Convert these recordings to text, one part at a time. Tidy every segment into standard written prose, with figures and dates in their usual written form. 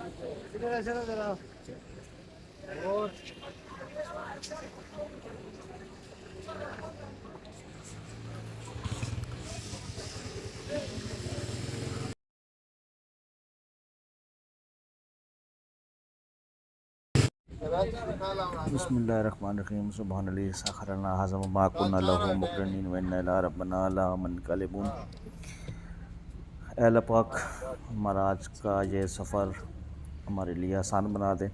इधर ऐसे ना जरा और बिस्मिल्लाहिर्रहमानिर्रहीम सुब्हानल्लाज़ी सख़्खर लना हाज़ा व मा कुन्ना लहू मुक़रिनीन व इन्ना इला रब्बिना लमुनक़लिबून। ऐ अल्लाह पाक हमारा आज का ये सफ़र हमारे लिए आसान बना दे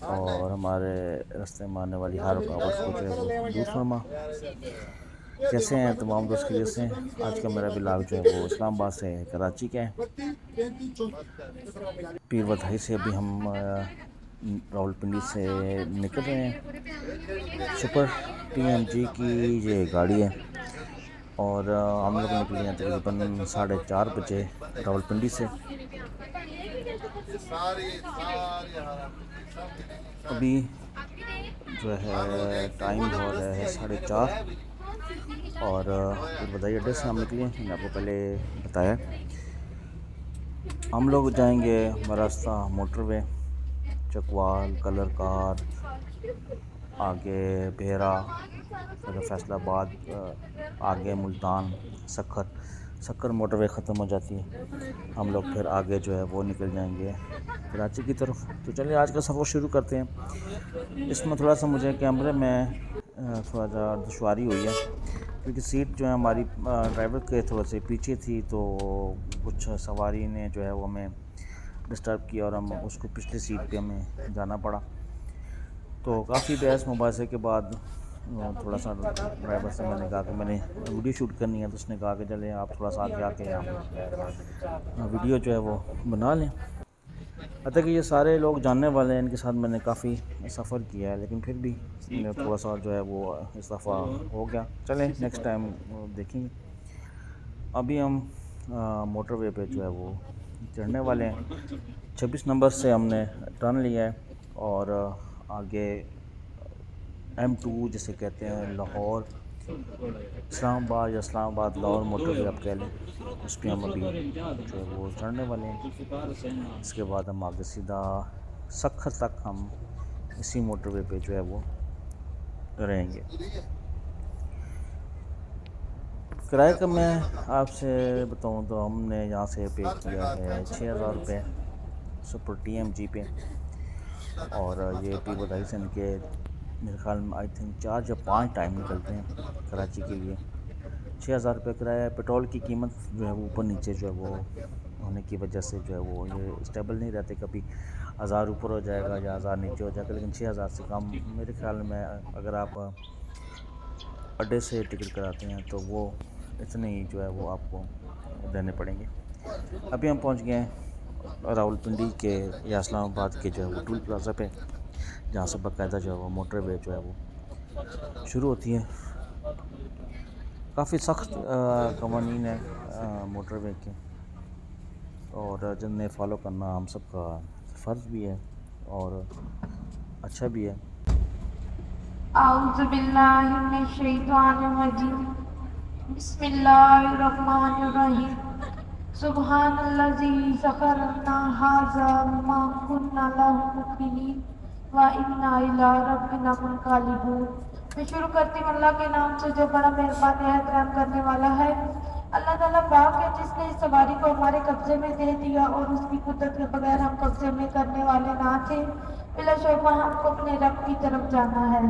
और हमारे रास्ते में आने वाली हर रुकावट को जो है वो दूर फरमा। कैसे हैं तमाम दोस्त, खैरियत से? आज का मेरा ब्लॉग जो है वो इस्लामाबाद से कराची का है। पीर बधाई से अभी हम रावलपिंडी से निकल रहे हैं। सुपर टीएमजी की ये गाड़ी है और हम लोग निकले हैं तकरीबन 4:30 बजे रावलपिंडी से। अभी जो है टाइम हो रहा है 4:30 और पीर बधाई अड्डे से हम निकले हैं। मैंने आपको पहले बताया हम लोग जाएंगे रास्ता मोटरवे, चकवाल, कलर कार, आगे भेरा, फिर फैसलाबाद, आगे मुल्तान, सक्कर मोटरवे ख़त्म हो जाती है। हम लोग फिर आगे जो है वो निकल जाएंगे कराची की तरफ। तो चलिए आज का सफ़र शुरू करते हैं। इसमें थोड़ा सा मुझे कैमरे में थोड़ा सा दुश्वारी हुई है क्योंकि सीट जो है हमारी ड्राइवर के थोड़ा से पीछे थी, तो कुछ सवारी ने जो है वो हमें डिस्टर्ब किया और हम उसको पिछली सीट पे हमें जाना पड़ा। तो काफ़ी बहस मुबासे के बाद थोड़ा सा ड्राइवर से मैंने कहा कि मैंने वीडियो शूट करनी है, तो उसने कहा कि चले आप थोड़ा सा आगे आके आप वीडियो जो है वो बना लें। अतः कि ये सारे लोग जानने वाले हैं, इनके साथ मैंने काफ़ी सफ़र किया है, लेकिन फिर भी थोड़ा सा जो है वो इस दफ़ा हो गया। चलें नेक्स्ट टाइम देखेंगे। अभी हम मोटरवे पे जो है वो चढ़ने वाले हैं। 26 नंबर से हमने टर्न लिया है और आगे M2 जिसे कहते हैं लाहौर इस्लामाबाद या इस्लामाबाद लाहौर मोटरवे आप कह लें, उस पर हम अभी जो है वो चढ़ने वाले हैं। इसके बाद हम आगे सीधा सक्खर तक हम इसी मोटरवे पे जो है वो रहेंगे। किराए का मैं आपसे बताऊं तो हमने यहाँ से पे किया है 6,000 रुपये सुपर TMG पे, और ये पीर बधाई से इनके मेरे ख्याल में आई थिंक 4 या 5 टाइम निकलते हैं कराची के लिए। 6,000 रुपये किराया है। पेट्रोल की कीमत जो है वो ऊपर नीचे जो है वो होने की वजह से जो है वो ये स्टेबल नहीं रहते, कभी 1,000 ऊपर हो जाएगा या 1,000 नीचे हो जाएगा, लेकिन 6,000 से कम मेरे ख्याल में अगर आप अड्डे से टिकट कराते हैं तो वो इतने ही जो है वो आपको देने पड़ेंगे। अभी हम पहुंच गए हैं रावलपिंडी के या इस्लामाबाद के जो है वो टूल प्लाज़ा पे, जहाँ से बाकायदा जो है वो मोटरवे जो है वो शुरू होती है। काफ़ी सख्त कवानीन है मोटरवे के, और जिन्हें फ़ॉलो करना हम सब का फ़र्ज़ भी है और अच्छा भी है। औज़ुबिल्लाहिमिनश्शैतानिर्रजीम बिस्मिल्लाहिर्रहमानिर्रहीम सुब्हानल्लज़ी सख़्खर लना हाज़ा वमा कुन्ना लहू मुक़रिनीन व इन्ना इला रब्बिना मुनक़लिबून। मैं शुरू करती हूँ अल्लाह के नाम से जो बड़ा मेहरबान है, रहम करने वाला है। अल्लाह ताला पाक है जिसने इस सवारी को हमारे कब्जे में दे दिया और उसकी कुदरत के बगैर हम कब्जे में करने वाले ना थे। बिलाशुबा हमको अपने रब की तरफ जाना है।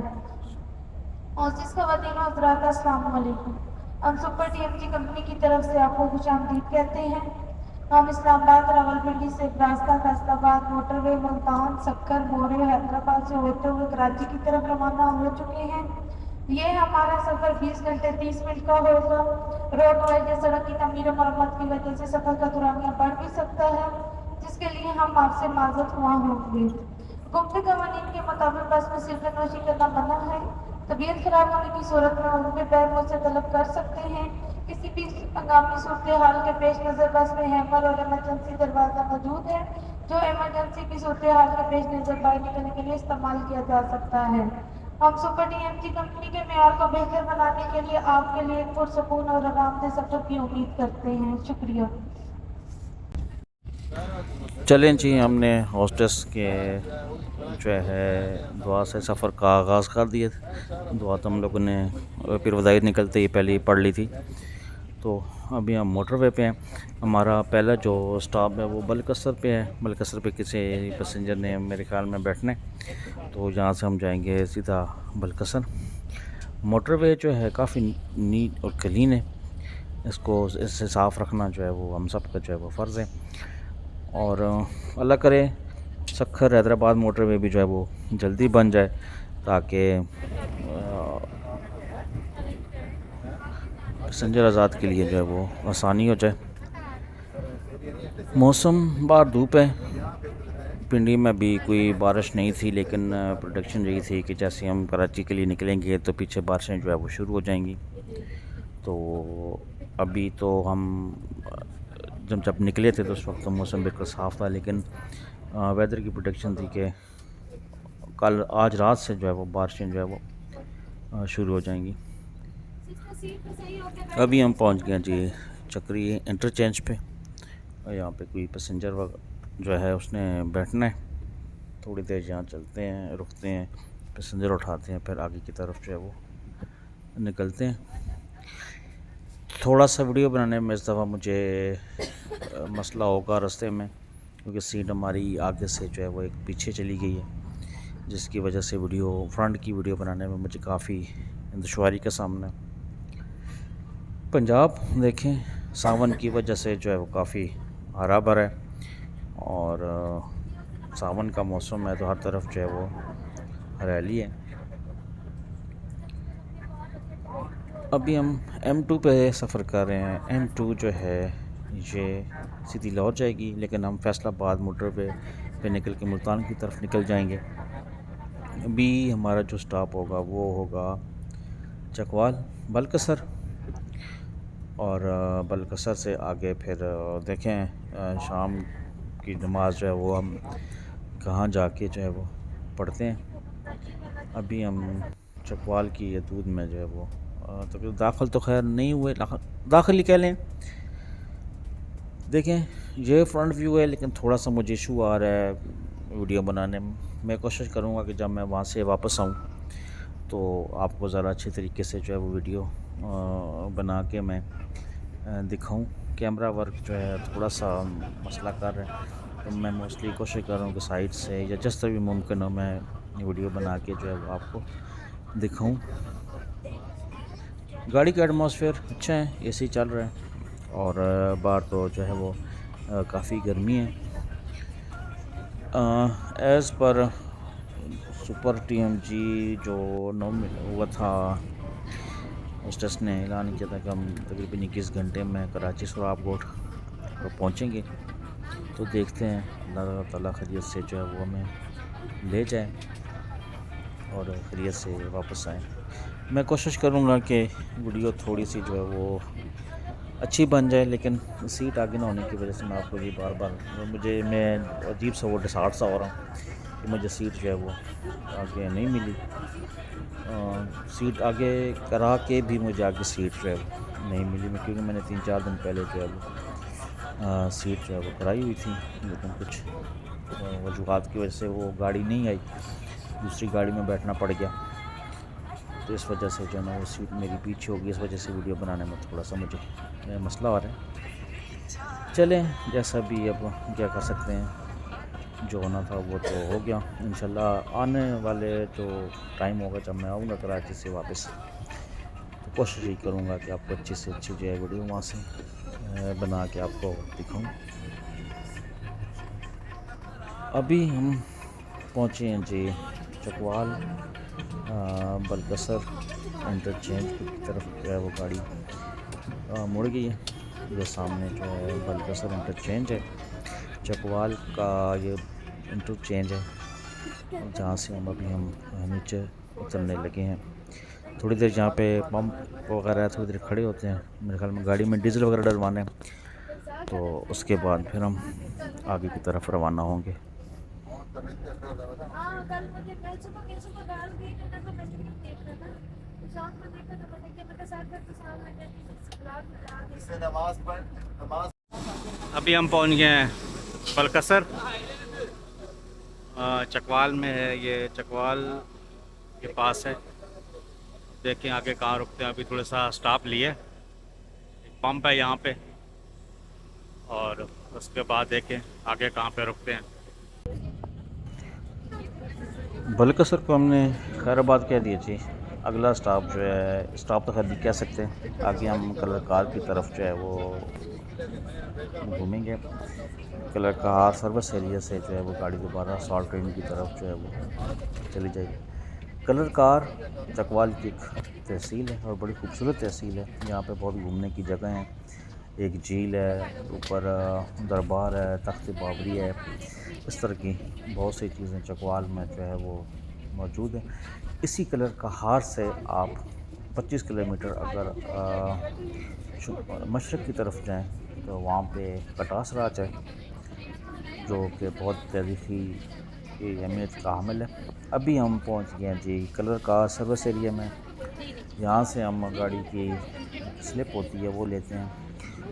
और जिसका वतीन हज़रात अस्सलाम वालेकुम। हम सुपर TMG कंपनी की तरफ से आपको खुशामदीद कहते हैं। हम इस्लामाबाद रावलपिंडी से रास्ता फैसलाबाद मोटरवे मुल्तान सक्कर मोरे हैदराबाद से होते हुए कराची की तरफ रवाना हो चुके हैं। ये हमारा सफ़र 20 घंटे 30 मिनट का होगा। रोड वाइज सड़क की तमीर मरम्मत की वजह से सफ़र का दुरानिया बढ़ भी सकता है, जिसके लिए हम आपसे माजरत हुआ होंगे। गुप्त कवानीन के मुताबिक बस में सिगरेट नोशी करना मना है। तबीयत खराब होने की सूरत में उनके पैर मुझसे तलब कर सकते हैं। किसी भी हंगामी सूरत हाल के पेश नज़र बस में हैमर और इमरजेंसी दरवाज़ा मौजूद है, जो इमरजेंसी की सूरत हाल के पेश नज़र बाहर निकलने के लिए इस्तेमाल किया जा सकता है। हम सुपर TMG कंपनी के मेयार को बेहतर बनाने के लिए आपके लिए एक पुरसकून और आरामदेह सफ़र की उम्मीद करते हैं। शुक्रिया। चलें जी, हमने हॉस्टेस के जो है दुआ से सफ़र का आगाज़ कर दिया। दुआ तो हम लोगों ने फिर वज़ाइर निकलते ही पहले ही पढ़ ली थी। तो अभी हम मोटरवे पे हैं। हमारा पहला जो स्टॉप है वो बलकसर पे है। बलकसर पे किसी पैसेंजर ने मेरे ख्याल में बैठना है, तो यहाँ से हम जाएंगे सीधा बलकसर। मोटरवे जो है काफ़ी नीट और क्लीन है। इसको इससे साफ़ रखना जो है वो हम सब का जो है वो फ़र्ज़ है। और अल्लाह करे सखर हैदराबाद मोटरवे भी जो है वो जल्दी बन जाए, ताकि पैसेंजर आज़ाद के लिए जो है वो आसानी हो जाए। मौसम बाहर धूप है। पिंडी में भी कोई बारिश नहीं थी, लेकिन प्रोडिक्शन यही थी कि जैसे हम कराची के लिए निकलेंगे तो पीछे बारिशें जो है वो शुरू हो जाएंगी। तो अभी तो हम जब निकले थे तो उस वक्त तो मौसम बिल्कुल साफ़ था, लेकिन वेदर की प्रोडिक्शन थी कि कल आज रात से जो है वो बारिशें जो है वो शुरू हो जाएंगी। अभी हम पहुंच गए जी चक्री इंटरचेंज पे, और यहाँ पे कोई पैसेंजर जो है उसने बैठना है। थोड़ी देर यहाँ चलते हैं, रुकते हैं, पैसेंजर उठाते हैं, फिर आगे की तरफ जो है वो निकलते हैं। थोड़ा सा वीडियो बनाने में इस दफ़ा मुझे मसला होगा रास्ते में, क्योंकि सीट हमारी आगे से जो है वो एक पीछे चली गई है, जिसकी वजह से फ्रंट की वीडियो बनाने में मुझे काफ़ी दुश्वारी का सामना। पंजाब देखें, सावन की वजह से जो है वो काफ़ी हरा भरा है, और सावन का मौसम है तो हर तरफ जो है वो हरियाली है। अभी हम M2 पे सफ़र कर रहे हैं। M2 जो है ये सीधी लाहौर जाएगी, लेकिन हम फैसलाबाद मोटरवे पे निकल के मुल्तान की तरफ निकल जाएंगे। अभी हमारा जो स्टॉप होगा वो होगा चकवाल बलकसर, और बलकसर से आगे फिर देखें शाम की नमाज जो है वो हम कहाँ जाके जो है वो पढ़ते हैं। अभी हम चकवाल की हदूद में जो है वो तो दाखिल तो खैर नहीं हुए, दाखिल ही कह लें। देखें ये फ्रंट व्यू है, लेकिन थोड़ा सा मुझे इशू आ रहा है वीडियो बनाने में। मैं कोशिश करूँगा कि जब मैं वहाँ से वापस आऊँ तो आपको ज़रा अच्छे तरीके से जो है वो वीडियो बना के मैं दिखाऊं। कैमरा वर्क जो है थोड़ा सा मसला कर रहा है, तो मैं मोस्टली कोशिश कर रहा हूँ कि साइड से या जिस तरह भी मुमकिन हो मैं वीडियो बना के जो है वो आपको दिखाऊं। गाड़ी का एटमॉस्फेयर अच्छा है, एसी चल रहा है, और बाहर तो जो है वो काफ़ी गर्मी है। एज़ पर सुपर TMG जो हुआ था, होस्टेस ने ऐलान किया था कि हम तकरीबन 21 घंटे में कराची सोराबकोट पर पहुँचेंगे। तो देखते हैं अल्लाह ताला खैरियत से जो है वो हमें ले जाए और खैरियत से वापस आए। मैं कोशिश करूँगा कि वीडियो थोड़ी सी जो है वो अच्छी बन जाए, लेकिन सीट आगे ना होने की वजह से मैं आपको ये मैं अजीब सा वो डिसार्ट सा हो रहा हूँ कि मुझे सीट जो है वो आगे नहीं मिली। सीट आगे करा के भी मुझे आगे सीट जो है नहीं मिली, क्योंकि मैंने 3-4 दिन पहले जो है वो सीट जो है वो कराई हुई थी, लेकिन कुछ वजूहात की वजह से वो गाड़ी नहीं आई, दूसरी गाड़ी में बैठना पड़ गया। तो इस वजह से जो है ना वो सीट मेरी पीछे होगी, इस वजह से वीडियो बनाने में थोड़ा सा मुझे मसला आ रहा है। चलें जैसा भी, अब क्या कर सकते हैं, जो होना था वो तो हो गया। इंशाल्लाह आने वाले जो टाइम होगा जब मैं आऊँगा कराची से वापस, तो कोशिश यही करूँगा कि आपको अच्छी से अच्छी जो है वीडियो वहाँ से बना के आपको दिखाऊँ। अभी हम पहुँचे हैं जी चकवाल बलकसर इंटरचेंज की तरफ जो है वो गाड़ी मुड़ गई है। ये सामने जो है बलकसर इंटरचेंज है, चकवाल का ये इंटरचेंज है, जहाँ से हम नीचे उतरने लगे हैं। थोड़ी देर जहाँ पे पंप वगैरह थोड़ी देर खड़े होते हैं, मेरे ख्याल में गाड़ी में डीजल वगैरह डलवाने, तो उसके बाद फिर हम आगे की तरफ रवाना होंगे। अभी हम पहुंच गए हैं बलकसर चकवाल में है। ये चकवाल के पास है। देखें आगे कहाँ रुकते हैं। अभी थोड़ा सा स्टॉप लिए, एक पंप है यहाँ पे, और उसके बाद देखें आगे कहाँ पे रुकते हैं। बलकसर को हमने खैराबाद कह दिया जी। अगला स्टॉप जो है, स्टॉप तो खैर नहीं कह सकते, आगे हम कलर कार की तरफ जो है वो घूमेंगे। कलर कार सर्विस एरिया से जो है वो गाड़ी दोबारा सॉल्ट ट्रेन की तरफ जो है वो चली जाएगी। कलर कार चकवाल की एक तहसील है और बड़ी खूबसूरत तहसील है। यहाँ पे बहुत घूमने की जगह हैं। एक झील है, ऊपर दरबार है, तख्त बाबरी है, इस तरह की बहुत सी चीज़ें चकवाल में जो है वो मौजूद है। इसी कलर का हार से आप 25 किलोमीटर अगर मशरक़ की तरफ जाएं तो वहाँ पे कटास राज है, जो कि बहुत तारीख़ी अहमियत का हामिल है। अभी हम पहुँच गए हैं जी कलर का सर्विस एरिया में। यहाँ से हम गाड़ी की स्लिप होती है वो लेते हैं,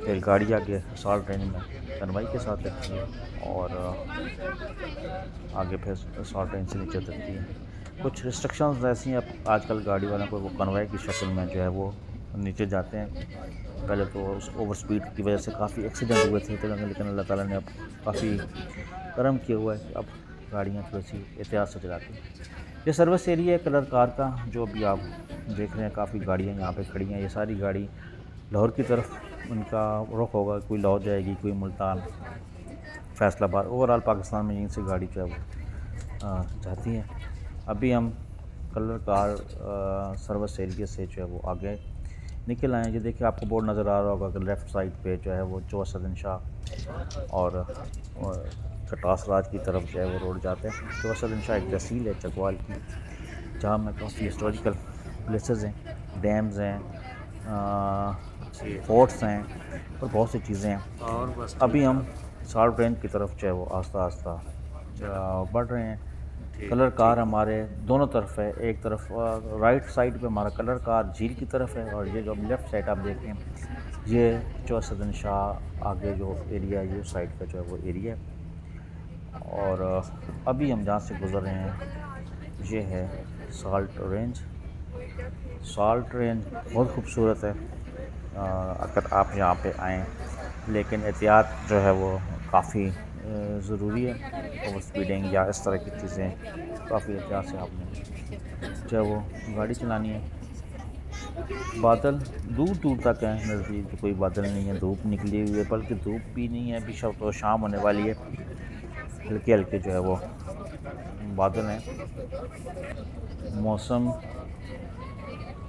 फिर गाड़ी आगे सॉल्ट ट्रेन में कन्वाई के साथ रखती है और आगे फिर सॉल्ट ट्रेन से नीचे उतरती है। कुछ रिस्ट्रिक्शंस ऐसी हैं, अब आजकल गाड़ी वालों को वो कन्वाई की शक्ल में जो है वो नीचे जाते हैं। पहले तो उस ओवर स्पीड की वजह से काफ़ी एक्सीडेंट हुए थे, लेकिन अल्लाह ताला ने अब काफ़ी करम किया हुआ है, अब गाड़ियाँ थोड़ी सी एहतियात से चलाती हैं। ये सर्विस एरिया है कलर कार का, जो अभी आप देख रहे हैं। काफ़ी गाड़ियाँ यहाँ पे खड़ी हैं। ये सारी गाड़ी लाहौर की तरफ उनका रुख होगा, कोई लाहौर जाएगी, कोई मुल्तान, फैसलाबाद, ओवरऑल पाकिस्तान में यहीं से गाड़ी जो है वो जाती है। अभी हम कलर कार सर्विस एरिया से जो है वो आगे निकल आए हैं। ये देखिए आपको बोर्ड नज़र आ रहा होगा कि लेफ़्ट साइड पे जो है वो चौसदन शाह और कटास राज की तरफ जो है वो रोड जाते हैं। चौसदन शाह एक तहसील है चकवाल की, जहाँ में काफ़ी हिस्टोरिकल प्लेसेस हैं, डैम्स हैं, फोर्ट्स हैं और बहुत सी चीज़ें हैं। और बस अभी हम सॉल्ट ट्रेन की तरफ जो है वो आस्ता आस्ता बढ़ रहे हैं। कलर कार हमारे दोनों तरफ है। एक तरफ राइट साइड पे हमारा कलर कार झील की तरफ है, और ये जो लेफ़्ट साइड आप देख रहे हैं ये चौसदन शाह आगे जो एरिया है, ये साइड का जो है वो एरिया है। और अभी हम जहाँ से गुज़र रहे हैं ये है सॉल्ट रेंज। सॉल्ट रेंज बहुत खूबसूरत है अगर आप यहाँ पे आएँ, लेकिन एहतियात जो है वो काफ़ी ज़रूरी है। ओवर स्पीडिंग या इस तरह की चीज़ें काफ़ी एहतियात से आपने जो है वो गाड़ी चलानी है। बादल दूर दूर तक हैं, नज़दीक तो कोई बादल नहीं है, धूप निकली हुई है, बल्कि धूप भी नहीं है, अभी शब तो शाम होने वाली है। हल्के हल्के जो है वो बादल हैं। मौसम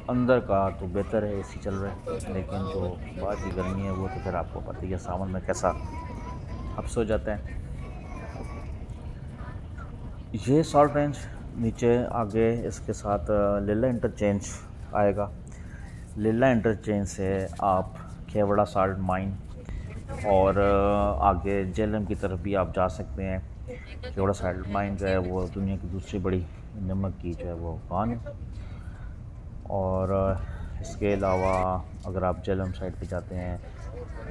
अंदर का तो बेहतर है, एसी चल रहा है, लेकिन जो बाहर की गर्मी है वो तो फिर आपको पता ही है सावन में कैसा हब्स हो जाता है। ये सॉल्ट रेंज नीचे आगे इसके साथ लीला इंटरचेंज आएगा। लीला इंटरचेंज से आप खेवड़ा साल्ट माइन और आगे जेलम की तरफ भी आप जा सकते हैं। खेवड़ा साल्ट माइन जो है वो दुनिया की दूसरी बड़ी नमक की जो है वो खान है। और इसके अलावा अगर आप जेलम साइड पे जाते हैं,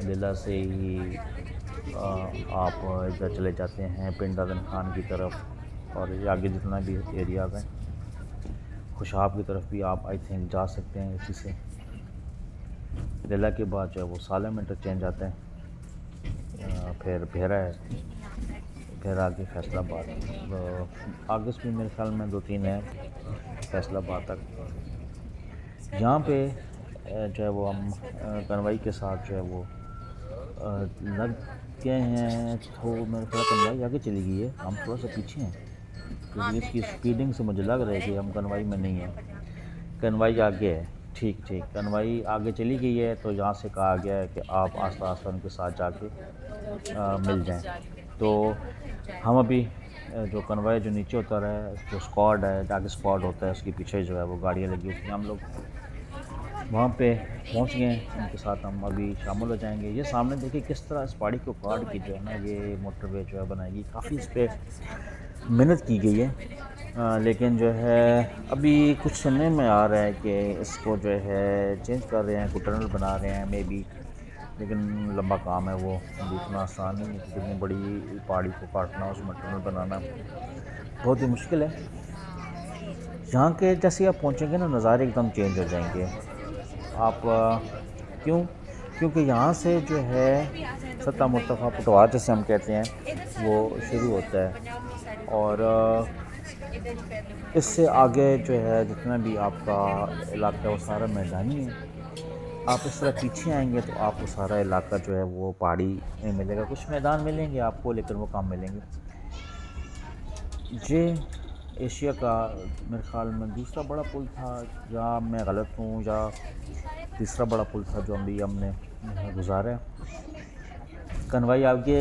लीला से ही आप इधर चले जाते हैं पिंड आदम खान की तरफ, और ये आगे जितना भी एरियाज़ हैं, खुशाब की तरफ भी आप आई थिंक जा सकते हैं इसी से। लीला के बाद जो है वो सालम इंटरचेंज आता है, फिर भेरा है, फिर आगे फैसलाबाद, तो आगे भी मेरे ख्याल में 2-3 है फैसलाबाद तक। यहाँ पे जो है वो हम कन्वाई के साथ जो है वो लग गए हैं। तो मेरे ख्याल कन्वाई आगे चली गई है, हम थोड़ा सा पीछे हैं, क्योंकि इसकी स्पीडिंग से मुझे लग रहा है कि हम कन्वाई में नहीं हैं। कन्वाई आगे है, ठीक ठीक, कन्वाई आगे चली गई है। तो यहाँ से कहा गया है कि आप आस्ता आस्ता उनके साथ जाके मिल जाएं। तो हम अभी जो कन्वाई जो नीचे उतर है, जो स्क्वाड है, आगे स्क्वाड होता है, उसके पीछे जो है वो गाड़ियाँ लगी होती हैं, हम लोग वहाँ पे पहुँच गए हैं, उनके साथ हम अभी शामिल हो जाएंगे। ये सामने देखिए किस तरह इस पहाड़ी को काट के जो है ना ये मोटरवे जो है बनाएगी। काफ़ी इस पर मेहनत की गई है, लेकिन जो है अभी कुछ सुनने में आ रहा है कि इसको जो है चेंज कर रहे हैं, कोई टनल बना रहे हैं मे बी, लेकिन लंबा काम है वो, अभी इतना आसान नहीं है कि इतनी बड़ी पहाड़ी को काटना, उसमें टनल बनाना बहुत ही मुश्किल है। यहाँ के जैसे आप पहुँचेंगे ना, नज़ारे एकदम चेंज हो जाएंगे। आप क्यों? क्योंकि यहाँ से जो है सत्ता मुर्तफ़ा पटवार जिसे हम कहते हैं वो शुरू होता है, और इससे आगे जो है जितना भी आपका इलाका है वो सारा मैदानी है। आप इस तरह पीछे आएंगे तो आपको सारा इलाका जो है वो पहाड़ी में मिलेगा। कुछ मैदान मिलेंगे आपको, लेकिन वो कम मिलेंगे। ये एशिया का मेरे ख़्याल में दूसरा बड़ा पुल था, या मैं गलत हूँ, या तीसरा बड़ा पुल था जो अभी हमने गुजारा है। कनवाई आगे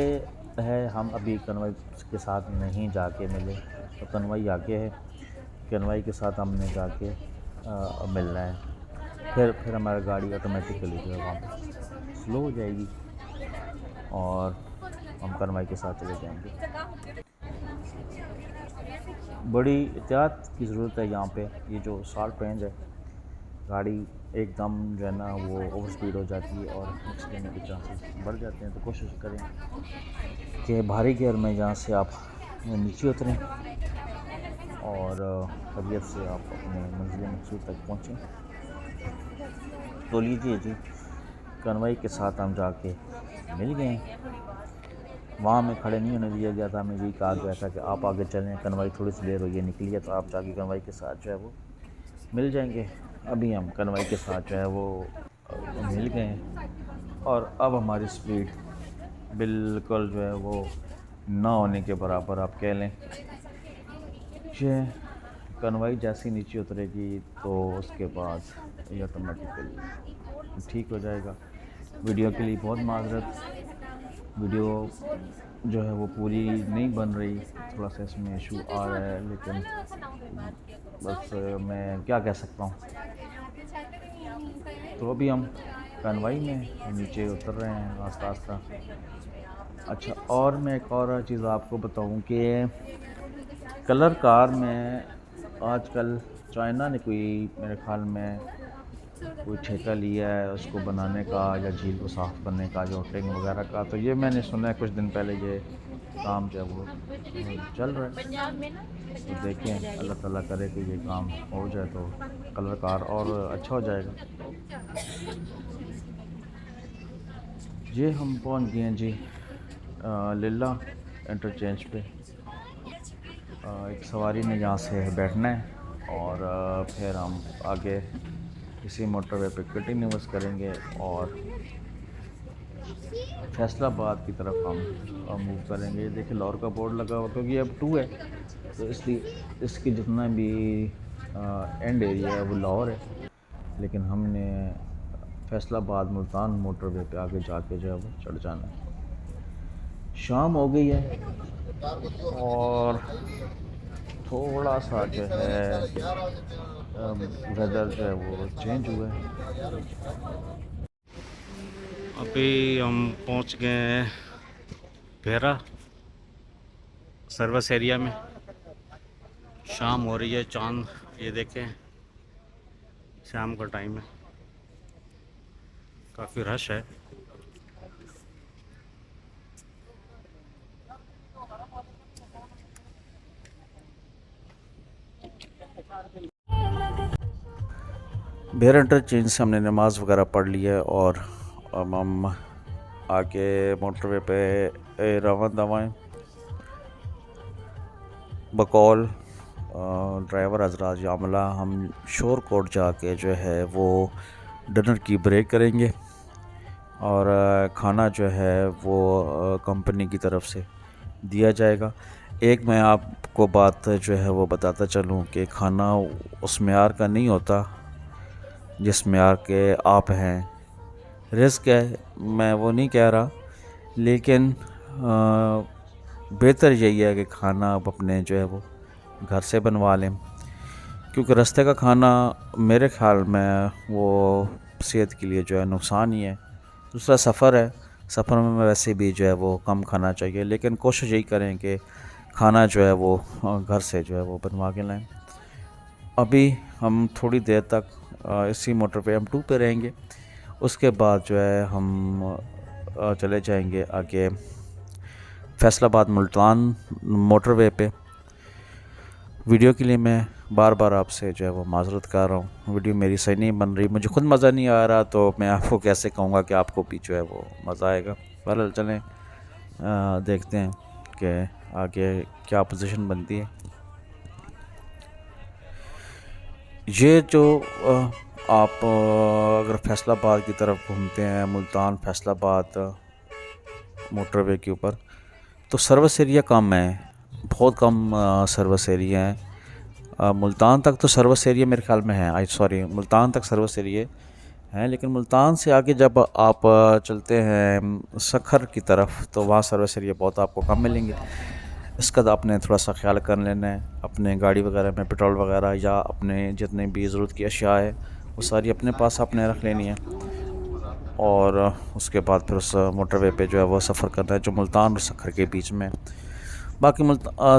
है, हम अभी कनवाई के साथ नहीं जाके मिले, तो कनवाई आगे है, कनवाई के साथ हमने जाके मिलना है। फिर हमारी गाड़ी ऑटोमेटिकली जो है वहाँ पर स्लो हो जाएगी और हम कनवाई के साथ चले जाएंगे। बड़ी एहतियात की ज़रूरत है यहाँ पे। ये जो साल्ट रेंज है, गाड़ी एकदम जो है ना वो ओवर स्पीड हो जाती है और एक्सीडेंट के चांसेस बढ़ जाते हैं। तो कोशिश करें कि भारी गियर में यहाँ से आप नीचे उतरें और तबीयत से आप अपने मंजिल मकसूद तक पहुँचें। तो लीजिए जी, कनवाई के साथ हम जाके मिल गए। वहाँ में खड़े नहीं होने दिया गया था, हमें यही कहा गया था कि आप आगे चलें, कनवाई थोड़ी सी देर हुई है निकली है, तो आप जाके कनवाई के साथ जो है वो मिल जाएंगे। अभी हम कनवाई के साथ जो है वो मिल गए हैं और अब हमारी स्पीड बिल्कुल जो है वो ना होने के बराबर आप कह लें। ये कनवाई जैसी नीचे उतरेगी तो उसके बाद ये ऑटोमेटिकली ठीक हो जाएगा। वीडियो के लिए बहुत माजरत, वीडियो जो है वो पूरी नहीं बन रही, थोड़ा सा इसमें इशू आ रहा है, लेकिन बस मैं क्या कह सकता हूँ। तो अभी हम कनवाई में नीचे उतर रहे हैं आस्ता आस्ता। अच्छा, और मैं एक और चीज़ आपको बताऊँ कि कलर कार में आजकल चाइना ने कोई मेरे ख्याल में कोई ठेका लिया है उसको बनाने का या झील को साफ़ करने का, जोटिंग वगैरह का। तो ये मैंने सुना है कुछ दिन पहले ये काम जो है वो चल रहा है। तो देखें, अल्लाह ताला करे कि ये काम हो जाए तो कलर कार और अच्छा हो जाएगा। ये हम पहुंच गए हैं जी लिल्ला इंटरचेंज पे। एक सवारी ने यहाँ से बैठना है और फिर हम आगे इसी मोटरवे पे कंटिन्यूस करेंगे और फैसलाबाद की तरफ हम मूव करेंगे। देखिए लाहौर का बोर्ड लगा हुआ, क्योंकि अब 2 है तो इसलिए इसकी जितना भी एंड एरिया है वो लाहौर है, लेकिन हमने फैसलाबाद मुल्तान मोटरवे पे आगे जाके जो है वो चढ़ जाना है। शाम हो गई है और थोड़ा सा जो है वेदर जो है वो चेंज हुआ है। अभी हम पहुंच गए हैं भेरा सर्विस एरिया में। शाम हो रही है, चांद ये देखें, शाम का टाइम है, काफ़ी रश है। भेरा इंटरचेंज से हमने नमाज़ वगैरह पढ़ ली है और अब हम आगे मोटरवे पे रवाना दवाएँ। बकौल ड्राइवर हजरात यामला हम शोर कोट जाके जो है वो डिनर की ब्रेक करेंगे और खाना जो है वो कंपनी की तरफ से दिया जाएगा। एक मैं आपको बात जो है वो बताता चलूँ कि खाना उस मेयार का नहीं होता जिस मेयार के आप हैं। रिस्क है, मैं वो नहीं कह रहा, लेकिन बेहतर यही है कि खाना आप अपने जो है वो घर से बनवा लें, क्योंकि रास्ते का खाना मेरे ख्याल में वो सेहत के लिए जो है नुकसान ही है। दूसरा सफ़र है, सफ़र में वैसे भी जो है वो कम खाना चाहिए, लेकिन कोशिश यही करें कि खाना जो है वो घर से जो है वो बनवा के लाएँ। अभी हम थोड़ी देर तक इसी मोटर पे हम 2 पे रहेंगे उसके बाद जो है हम चले जाएंगे आगे फैसलाबाद मुल्तान मोटरवे पे। वीडियो के लिए मैं बार बार आपसे जो है वो माज़रत कर रहा हूँ, वीडियो मेरी सही नहीं बन रही, मुझे खुद मज़ा नहीं आ रहा, तो मैं आपको कैसे कहूँगा कि आपको भी जो है वो मज़ा आएगा। बहरहाल चलें देखते हैं कि आगे क्या पोजीशन बनती है। ये जो आप अगर फैसलाबाद की तरफ घूमते हैं, मुल्तान फैसलाबाद मोटरवे के ऊपर, तो सर्विस एरिया कम है, बहुत कम सर्विस एरिया है। मुल्तान तक तो सर्विस एरिया मेरे ख्याल में है, सॉरी मुल्तान तक सर्विस एरिया है, लेकिन मुल्तान से आगे जब आप चलते हैं सखर की तरफ तो वहाँ सर्विस एरिया बहुत आपको कम मिलेंगे। इसका तो आपने थोड़ा सा ख्याल कर लेना है, अपने गाड़ी वगैरह में पेट्रोल वगैरह या अपने जितने भी ज़रूरत की अशिया है वो सारी अपने पास आपने रख लेनी है, और उसके बाद फिर उस मोटरवे पे जो है वो सफ़र करना है जो मुल्तान और सखर के बीच में। बाकी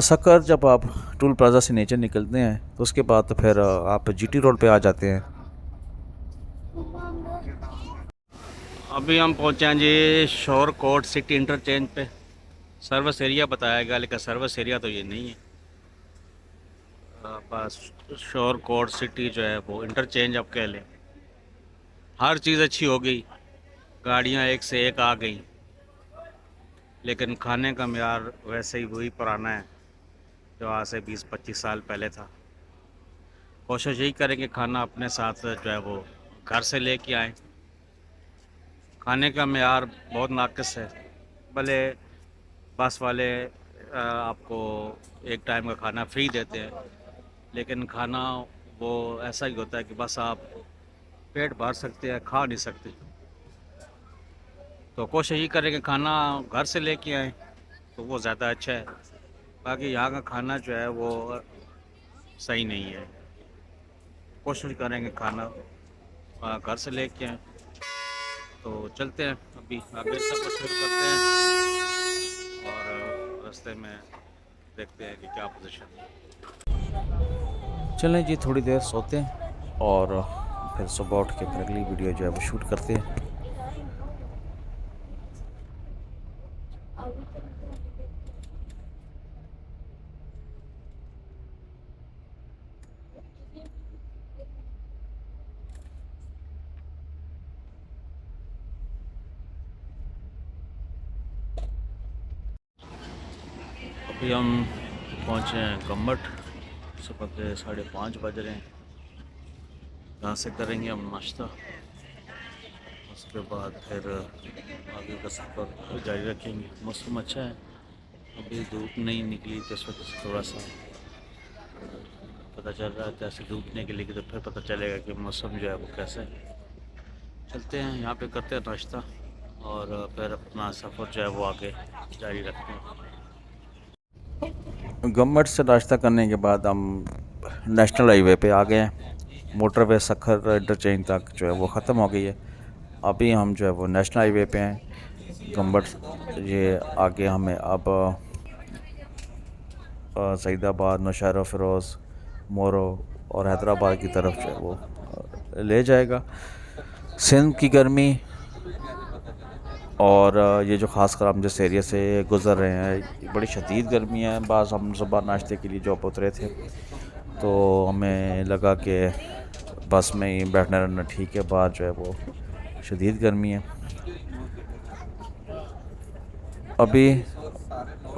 सखर जब आप टूल प्लाज़ा से नीचे निकलते हैं तो उसके बाद तो फिर आप जीटी रोड पे आ जाते हैं। अभी हम पहुँचे हैं जी शोर कोट सिटी इंटरचेंज पे। सर्विस एरिया बताया गया, लेकिन सर्विस एरिया तो ये नहीं है। बस शोर कोट सिटी जो है वो इंटरचेंज आप कह लें। हर चीज़ अच्छी हो गई, गाड़ियाँ एक से एक आ गई, लेकिन खाने का मेयार वैसे ही वही पुराना है जो आज से 20-25 साल पहले था। कोशिश यही करें कि खाना अपने साथ जो है वो घर से लेके आएँ। खाने का मेयार बहुत नाक़िस है, भले बस वाले आपको एक टाइम का खाना फ्री देते हैं, लेकिन खाना वो ऐसा ही होता है कि बस आप पेट भर सकते हैं, खा नहीं सकते। तो कोशिश यही करें कि खाना घर से लेके आएँ तो वो ज़्यादा अच्छा है। बाकी यहाँ का खाना जो है वो सही नहीं है। कोशिश करेंगे खाना घर से लेके आएँ। तो चलते हैं अभी आगे सफ़र शुरू करते हैं और रास्ते में देखते हैं कि क्या पोजीशन है। चलें जी, थोड़ी देर सोते हैं और फिर सुबह उठ के फिर अगली वीडियो जो है वो शूट करते हैं। अभी हम पहुँचे हैं गम्बट, सुबह के 5:30 बज रहे हैं। यहाँ से करेंगे हम नाश्ता, उसके बाद फिर आगे का सफ़र जारी रखेंगे। मौसम अच्छा है, अभी धूप नहीं निकली तो इस वजह से थोड़ा सा पता चल रहा है, जैसे धूप निकलेगी तो फिर पता चलेगा कि मौसम जो है वो कैसा है। चलते हैं यहाँ पे, करते हैं नाश्ता और फिर अपना सफ़र जो है वो आगे जारी रखते हैं। गम्बट से नाश्ता करने के बाद हम नेशनल हाईवे पे आ गए हैं। मोटरवे सखर इंटरचेंज तक जो है वो ख़त्म हो गई है। अभी हम जो है वो नेशनल हाईवे पे हैं गम्बट। ये आगे हमें अब सईदाबाद, नौशहरा, फ़िरोज़, मोरो और हैदराबाद की तरफ जो है वो ले जाएगा। सिंध की गर्मी और ये जो ख़ासकर हम जिस एरिया से गुज़र रहे हैं, बड़ी शदीद गर्मी है। बाज़ हम सुबह नाश्ते के लिए जो उतरे थे तो हमें लगा कि बस में ही बैठना रहना ठीक है, बाहर जो है वो शदीद गर्मी है। अभी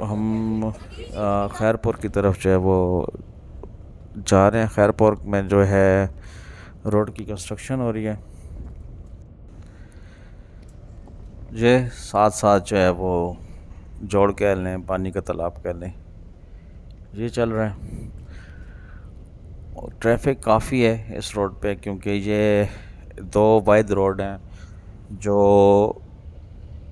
हम खैरपुर की तरफ जो है वो जा रहे हैं। खैरपुर में जो है रोड की कंस्ट्रक्शन हो रही है, ये साथ साथ जो है वो जोड़ कह लें, पानी का तालाब कह लें, ये चल रहा है। और ट्रैफिक काफ़ी है इस रोड पे, क्योंकि ये दो वाइड रोड हैं जो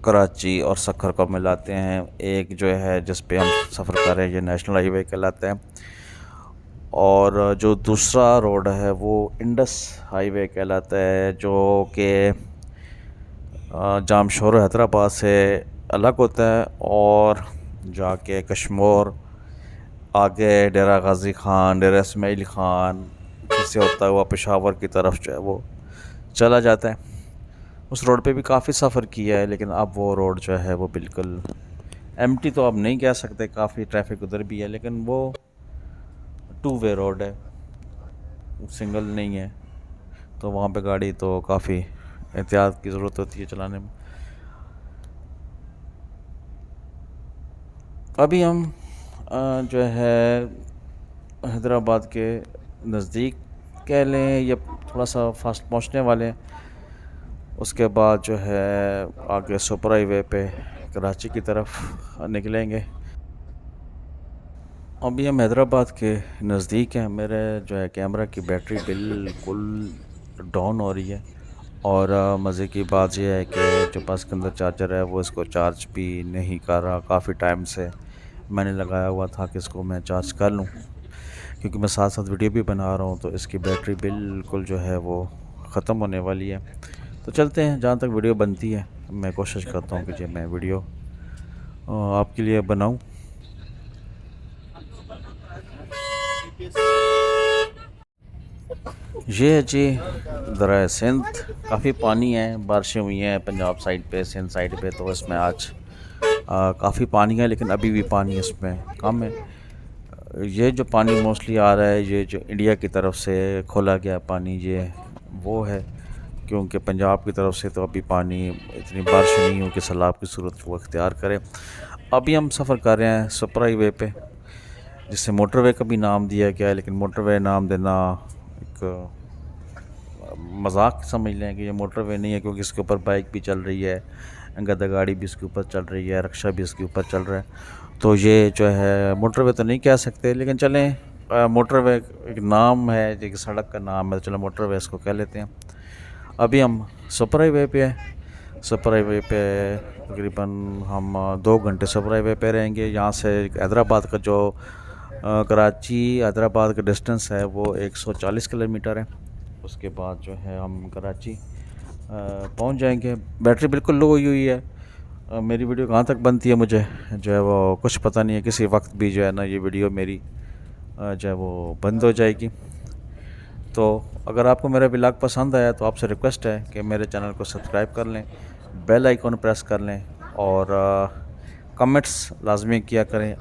कराची और सखर को मिलाते हैं। एक जो है जिस पे हम सफ़र कर रहे हैं ये नेशनल हाईवे कहलाता है, और जो दूसरा रोड है वो इंडस हाईवे कहलाता है, जो कि जामशोर हैदराबाद से अलग होता है और जाके कश्मोर, आगे डेरा गाज़ी ख़ान, डेरा इस्माइल ख़ान से होता हुआ पेशावर की तरफ जो है वो चला जाता है। उस रोड पे भी काफ़ी सफ़र किया है, लेकिन अब वो रोड जो है वो बिल्कुल एम्प्टी तो अब नहीं कह सकते, काफ़ी ट्रैफिक उधर भी है, लेकिन वो 2 वे रोड है, सिंगल नहीं है। तो वहाँ पे गाड़ी तो काफ़ी एहतियात की ज़रूरत होती है चलाने में। अभी हम जो है हैदराबाद के नज़दीक कह लें या थोड़ा सा फास्ट पहुँचने वाले हैं। उसके बाद जो है आगे सुपर हाईवे पे कराची की तरफ निकलेंगे। अभी हम हैदराबाद के नज़दीक हैं। मेरे जो है कैमरा की बैटरी बिल्कुल डाउन हो रही है, और मज़े की बात यह है कि जो पास के अंदर चार्जर है वो इसको चार्ज भी नहीं कर रहा। काफ़ी टाइम से मैंने लगाया हुआ था कि इसको मैं चार्ज कर लूं, क्योंकि मैं साथ साथ वीडियो भी बना रहा हूं, तो इसकी बैटरी बिल्कुल जो है वो ख़त्म होने वाली है। तो चलते हैं, जहाँ तक वीडियो बनती है मैं कोशिश करता हूँ कि जो मैं वीडियो आपके लिए बनाऊँ। ये है जी दरिया सिंध। काफ़ी पानी है, बारिशें हुई हैं पंजाब साइड पे, सिंध साइड पे, तो इसमें आज काफ़ी पानी है, लेकिन अभी भी पानी इसमें कम है। ये जो पानी मोस्टली आ रहा है, ये जो इंडिया की तरफ से खोला गया पानी, ये वो है, क्योंकि पंजाब की तरफ से तो अभी पानी इतनी बारिश नहीं हो कि सैलाब की सूरत वो इख्तियार करे। अभी हम सफ़र कर रहे हैं सुपर हाईवे पे, जिसे मोटरवे का भी नाम दिया गया है, लेकिन मोटरवे नाम देना एक मजाक समझ लें कि ये मोटरवे नहीं है, क्योंकि इसके ऊपर बाइक भी चल रही है, गधा गाड़ी भी इसके ऊपर चल रही है, रिक्शा भी इसके ऊपर चल रहा है। तो ये जो है मोटरवे तो नहीं कह सकते, लेकिन चलें मोटरवे एक नाम है, एक सड़क का नाम है, तो चलो मोटरवे इसको कह लेते हैं। अभी हम सुपर हाईवे पे है। सुपर हाईवे पे तकरीबन हम 2 घंटे सुपर हाईवे पे रहेंगे। यहाँ से हैदराबाद का जो कराची हैदराबाद का डिस्टेंस है वो 140 किलोमीटर है। उसके बाद जो है हम कराची पहुँच जाएंगे। बैटरी बिल्कुल लो हुई है। मेरी वीडियो कहाँ तक बनती है मुझे जो है वो कुछ पता नहीं है, किसी वक्त भी जो है ना ये वीडियो मेरी जो है वो बंद हो जाएगी। तो अगर आपको मेरा व्लॉग पसंद आया तो आपसे रिक्वेस्ट है कि मेरे चैनल को सब्सक्राइब कर लें, बेल आइकॉन प्रेस कर लें, और कमेंट्स लाजमी किया करें।